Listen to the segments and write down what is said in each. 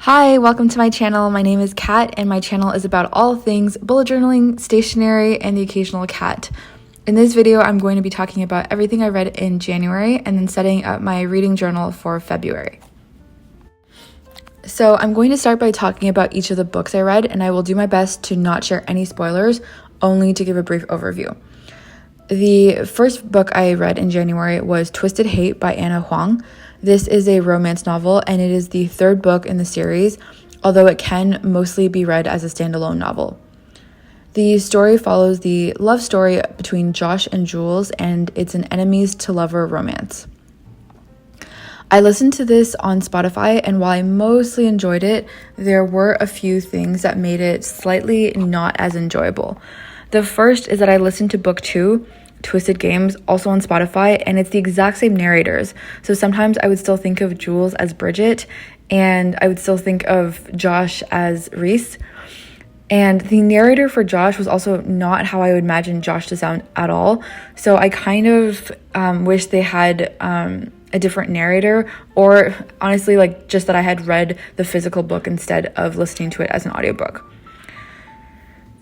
Hi, welcome to my channel. My name is Kat, and my channel is about all things bullet journaling, stationery, and the occasional cat. In this video, I'm going to be talking about everything I read in January and then setting up my reading journal for February. So I'm going to start by talking about each of the books I read, and I will do my best to not share any spoilers, only to give a brief overview. The first book I read in January was Twisted Hate by Ana Huang. This is a romance novel, and it is the third book in the series, although it can mostly be read as a standalone novel. The story follows the love story between Josh and Jules, and it's an enemies to lover romance. I listened to this on Spotify, and while I mostly enjoyed it, there were a few things that made it slightly not as enjoyable. The first is that I listened to book 2, Twisted Games, also on Spotify, and it's the exact same narrators. So sometimes I would still think of Jules as Bridget, and I would still think of Josh as Reese. And the narrator for Josh was also not how I would imagine Josh to sound at all. So I kind of wish they had a different narrator, or honestly, just that I had read the physical book instead of listening to it as an audiobook.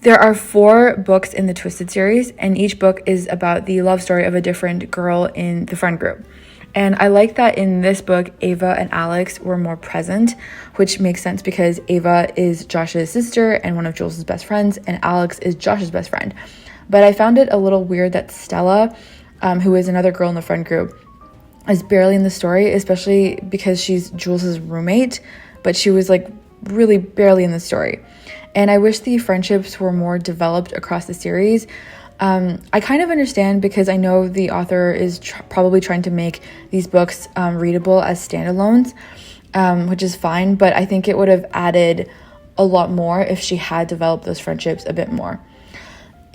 There are 4 books in the Twisted series, and each book is about the love story of a different girl in the friend group. And I like that in this book, Ava and Alex were more present, which makes sense because Ava is Josh's sister and one of Jules' best friends, and Alex is Josh's best friend. But I found it a little weird that Stella, who is another girl in the friend group, is barely in the story, especially because she's Jules' roommate, but she was really barely in the story. And I wish the friendships were more developed across the series. I kind of understand because I know the author is probably trying to make these books readable as standalones, which is fine, but I think it would have added a lot more if she had developed those friendships a bit more.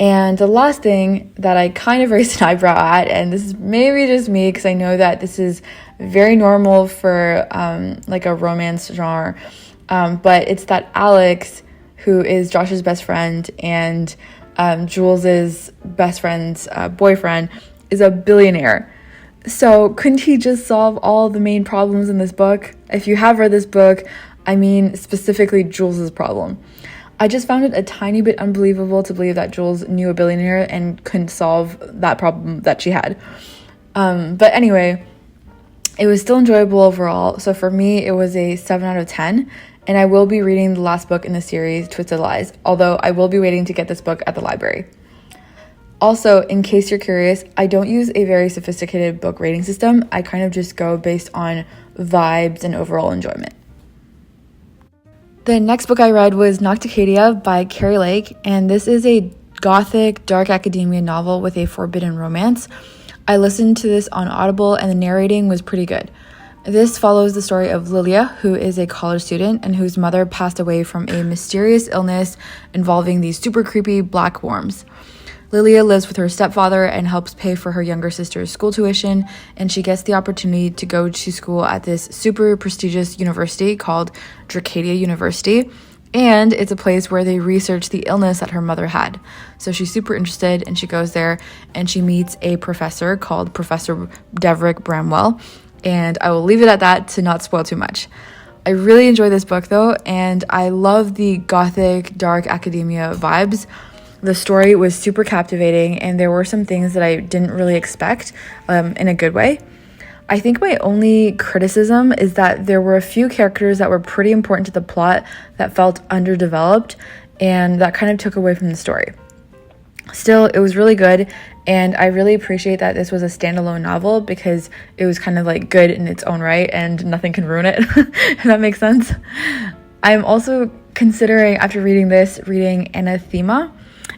And the last thing that I kind of raised an eyebrow at, and this is maybe just me because I know that this is very normal for a romance genre, but it's that Alex, who is Josh's best friend and Jules's best friend's boyfriend, is a billionaire. So couldn't he just solve all the main problems in this book? If you have read this book, I mean specifically Jules's problem. I just found it a tiny bit unbelievable to believe that Jules knew a billionaire and couldn't solve that problem that she had. But anyway, it was still enjoyable overall. So for me, it was a 7 out of 10. And I will be reading the last book in the series, Twisted Lies, although I will be waiting to get this book at the library. Also, in case you're curious, I don't use a very sophisticated book rating system. I kind of just go based on vibes and overall enjoyment. The next book I read was Nocticadia by Kari Lake, and this is a gothic, dark academia novel with a forbidden romance. I listened to this on Audible, and the narrating was pretty good. This follows the story of Lilia, who is a college student and whose mother passed away from a mysterious illness involving these super creepy black worms. Lilia lives with her stepfather and helps pay for her younger sister's school tuition, and she gets the opportunity to go to school at this super prestigious university called Dracadia University, and it's a place where they research the illness that her mother had. So she's super interested, and she goes there, and she meets a professor called Professor Deverick Bramwell, and I will leave it at that to not spoil too much. I really enjoy this book though, and I love the gothic, dark academia vibes. The story was super captivating, and there were some things that I didn't really expect in a good way. I think my only criticism is that there were a few characters that were pretty important to the plot that felt underdeveloped, and that kind of took away from the story. Still, it was really good, and I really appreciate that this was a standalone novel because it was kind of good in its own right and nothing can ruin it, if that makes sense. I'm also considering, after reading this, reading Anathema.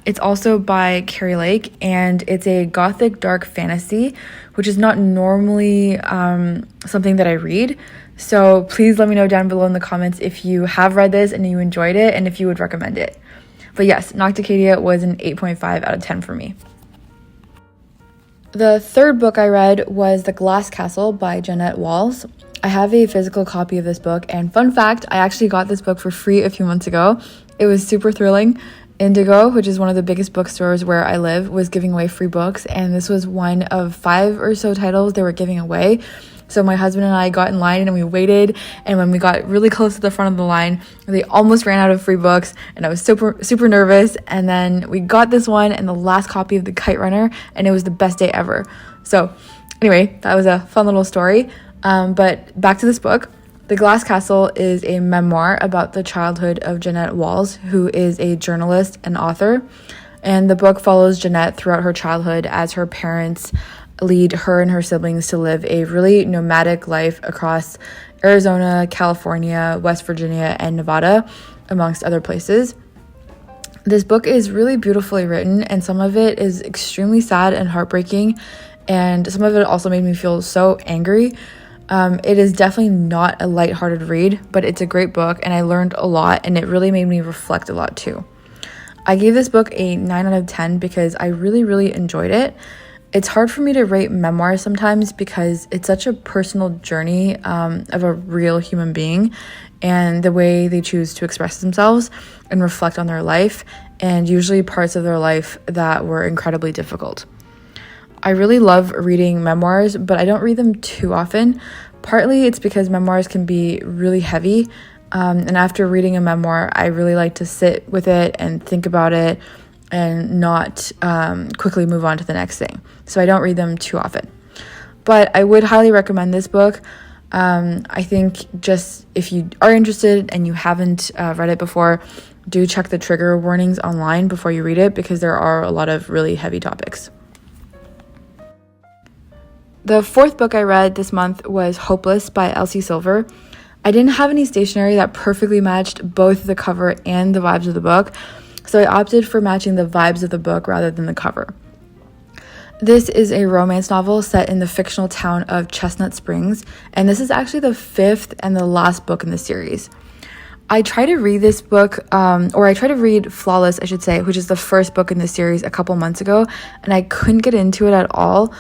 It's also by Kari Lake, and it's a gothic dark fantasy, which is not normally something that I read. So please let me know down below in the comments if you have read this and you enjoyed it and if you would recommend it. But yes, Nocticadia was an 8.5 out of 10 for me. The third book I read was The Glass Castle by Jeanette Walls. I have a physical copy of this book, and fun fact, I actually got this book for free a few months ago. It was super thrilling. Indigo, which is one of the biggest bookstores where I live, was giving away free books, and this was one of 5 or so titles they were giving away. So my husband and I got in line and we waited, and when we got really close to the front of the line, they almost ran out of free books, and I was super nervous. And then we got this one and the last copy of The Kite Runner, and it was the best day ever. So anyway, that was a fun little story. But back to this book. The Glass Castle is a memoir about the childhood of Jeanette Walls, who is a journalist and author. And the book follows Jeanette throughout her childhood as her parents lead her and her siblings to live a really nomadic life across Arizona, California, West Virginia, and Nevada, amongst other places. This book is really beautifully written, and some of it is extremely sad and heartbreaking, and some of it also made me feel so angry. It is definitely not a lighthearted read, but it's a great book, and I learned a lot, and it really made me reflect a lot too. I gave this book a 9 out of 10 because I really enjoyed it. It's hard for me to rate memoirs sometimes because it's such a personal journey of a real human being and the way they choose to express themselves and reflect on their life, and usually parts of their life that were incredibly difficult. I really love reading memoirs, but I don't read them too often. Partly it's because memoirs can be really heavy, and after reading a memoir, I really like to sit with it and think about it and not quickly move on to the next thing. So I don't read them too often. But I would highly recommend this book. I think just if you are interested and you haven't read it before, do check the trigger warnings online before you read it because there are a lot of really heavy topics. The fourth book I read this month was Hopeless by Elsie Silver. I didn't have any stationery that perfectly matched both the cover and the vibes of the book, so I opted for matching the vibes of the book rather than the cover. This is a romance novel set in the fictional town of Chestnut Springs, and this is actually the fifth and the last book in the series. I tried to read this book, or I tried to read Flawless, I should say, which is the first book in the series a couple months ago, and I couldn't get into it at all,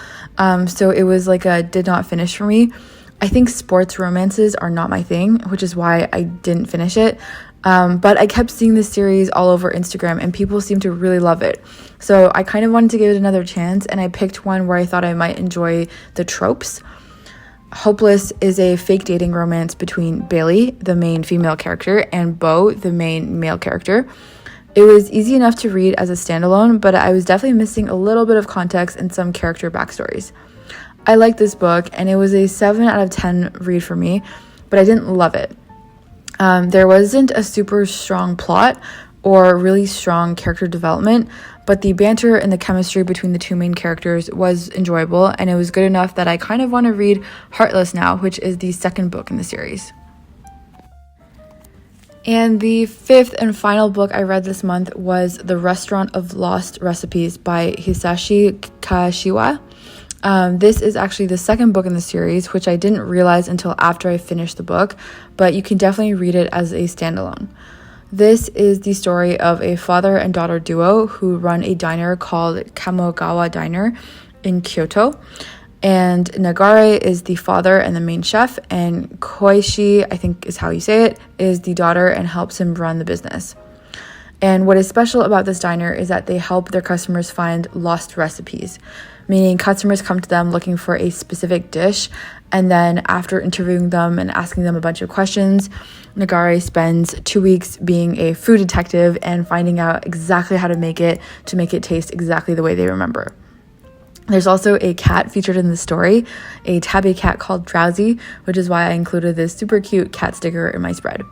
so it was like a did not finish for me. I think sports romances are not my thing, which is why I didn't finish it, but I kept seeing this series all over Instagram, and people seem to really love it, so I kind of wanted to give it another chance, and I picked one where I thought I might enjoy the tropes. Hopeless is a fake dating romance between Bailey, the main female character, and Beau, the main male character. It was easy enough to read as a standalone, but I was definitely missing a little bit of context and some character backstories. I liked this book, and it was a 7 out of 10 read for me, but I didn't love it. There wasn't a super strong plot or really strong character development, but the banter and the chemistry between the two main characters was enjoyable, and it was good enough that I kind of want to read Heartless now, which is the second book in the series. And the fifth and final book I read this month was The Restaurant of Lost Recipes by Hisashi Kashiwa. This is actually the second book in the series, which I didn't realize until after I finished the book, but you can definitely read it as a standalone. This is the story of a father and daughter duo who run a diner called Kamogawa Diner in Kyoto. And Nagare is the father and the main chef, and Koishi, I think is how you say it, is the daughter and helps him run the business. And what is special about this diner is that they help their customers find lost recipes, meaning customers come to them looking for a specific dish, and then after interviewing them and asking them a bunch of questions, Nagare spends 2 weeks being a food detective and finding out exactly how to make it taste exactly the way they remember. There's also a cat featured in the story, a tabby cat called Drowsy, which is why I included this super cute cat sticker in my spread.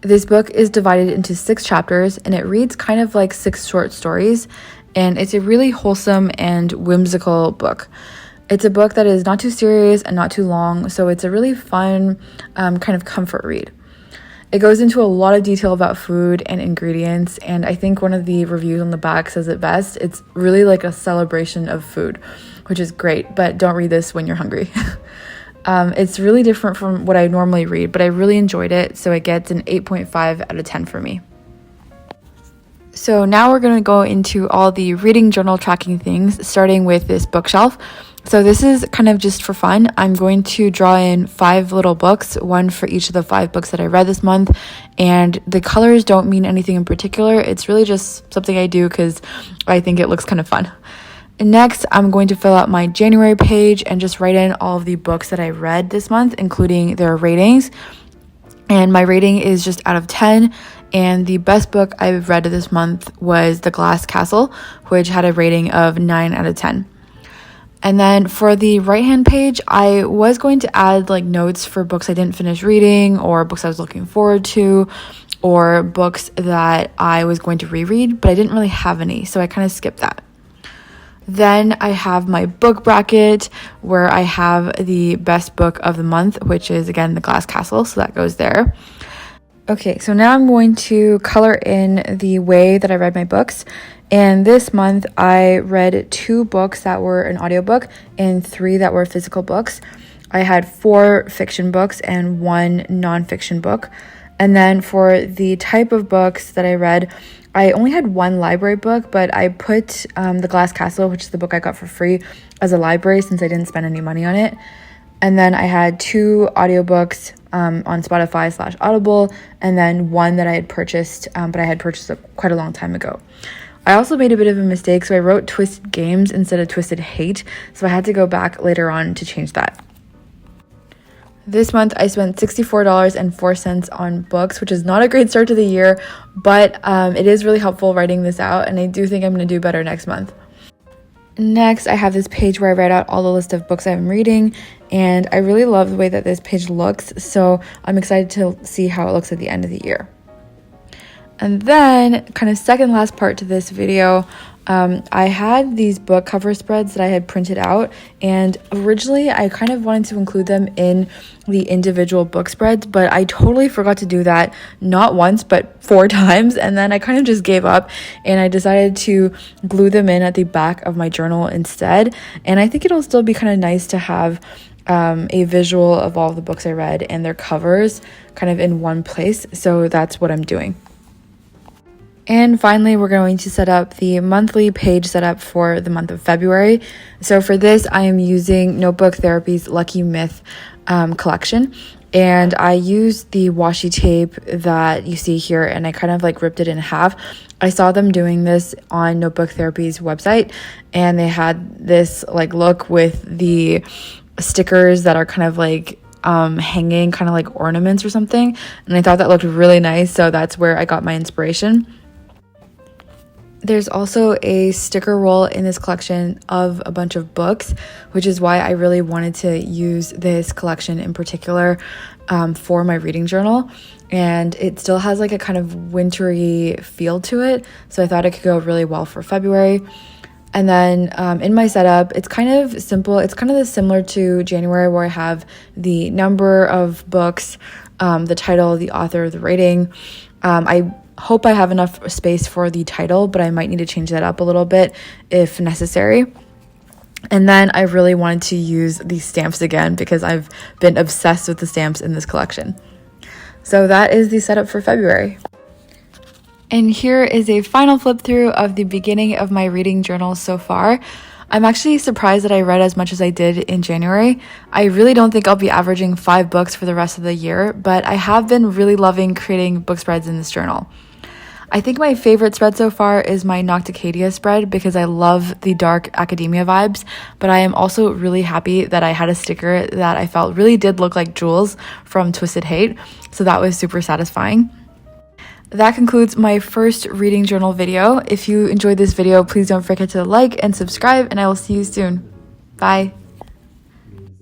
This book is divided into 6 chapters, and it reads kind of like 6 short stories, and it's a really wholesome and whimsical book. It's a book that is not too serious and not too long, so it's a really fun kind of comfort read. It goes into a lot of detail about food and ingredients, and I think one of the reviews on the back says it best. It's really like a celebration of food, which is great, but don't read this when you're hungry. It's really different from what I normally read, but I really enjoyed it, so it gets an 8.5 out of 10 for me. So now we're going to go into all the reading journal tracking things, starting with this bookshelf. So this is kind of just for fun. I'm going to draw in 5 little books, one for each of the 5 books that I read this month, and the colors don't mean anything in particular. It's really just something I do because I think it looks kind of fun. Next, I'm going to fill out my January page and just write in all of the books that I read this month, including their ratings. And my rating is just out of 10. And the best book I've read this month was The Glass Castle, which had a rating of 9 out of 10. And then for the right-hand page, I was going to add like notes for books I didn't finish reading, or books I was looking forward to, or books that I was going to reread, but I didn't really have any, so I kind of skipped that. Then I have my book bracket where I have the best book of the month, which is again The Glass Castle, so that goes there. Okay, so now I'm going to color in the way that I read my books. And this month I read 2 books that were an audiobook and 3 that were physical books. I had 4 fiction books and 1 nonfiction book. And then for the type of books that I read, I only had 1 library book, but I put The Glass Castle, which is the book I got for free, as a library since I didn't spend any money on it. And then I had 2 audiobooks on Spotify/Audible, and then 1 that I had purchased, but I had purchased quite a long time ago. I also made a bit of a mistake, so I wrote Twisted Games instead of Twisted Hate, so I had to go back later on to change that. This month I spent $64.04 on books, which is not a great start to the year, but it is really helpful writing this out, and I do think I'm going to do better next month. Next, I have this page where I write out all the list of books I'm reading, and I really love the way that this page looks, so I'm excited to see how it looks at the end of the year. And then, kind of second last part to this video, I had these book cover spreads that I had printed out, and originally I kind of wanted to include them in the individual book spreads, but I totally forgot to do that, not once but 4 times, and then I kind of just gave up and I decided to glue them in at the back of my journal instead. And I think it'll still be kind of nice to have a visual of all the books I read and their covers kind of in one place, so that's what I'm doing. And finally, we're going to set up the monthly page setup for the month of February. So for this, I am using Notebook Therapy's Lucky Myth collection. And I used the washi tape that you see here, and I kind of like ripped it in half. I saw them doing this on Notebook Therapy's website, and they had this like look with the stickers that are kind of like hanging, kind of like ornaments or something. And I thought that looked really nice, so that's where I got my inspiration. There's also a sticker roll in this collection of a bunch of books, which is why I really wanted to use this collection in particular for my reading journal. And it still has like a kind of wintry feel to it, so I thought it could go really well for February. And then in my setup, it's kind of simple. It's kind of similar to January, where I have the number of books, the title, the author, the rating. I hope I have enough space for the title, but I might need to change that up a little bit if necessary. And then I really wanted to use these stamps again because I've been obsessed with the stamps in this collection. So that is the setup for February. And here is a final flip through of the beginning of my reading journal so far. I'm actually surprised that I read as much as I did in January. I really don't think I'll be averaging 5 books for the rest of the year, but I have been really loving creating book spreads in this journal. I think my favorite spread so far is my Nocticadia spread because I love the dark academia vibes, but I am also really happy that I had a sticker that I felt really did look like Jules from Twisted Hate, so that was super satisfying. That concludes my first reading journal video. If you enjoyed this video, please don't forget to like and subscribe, and I will see you soon. Bye.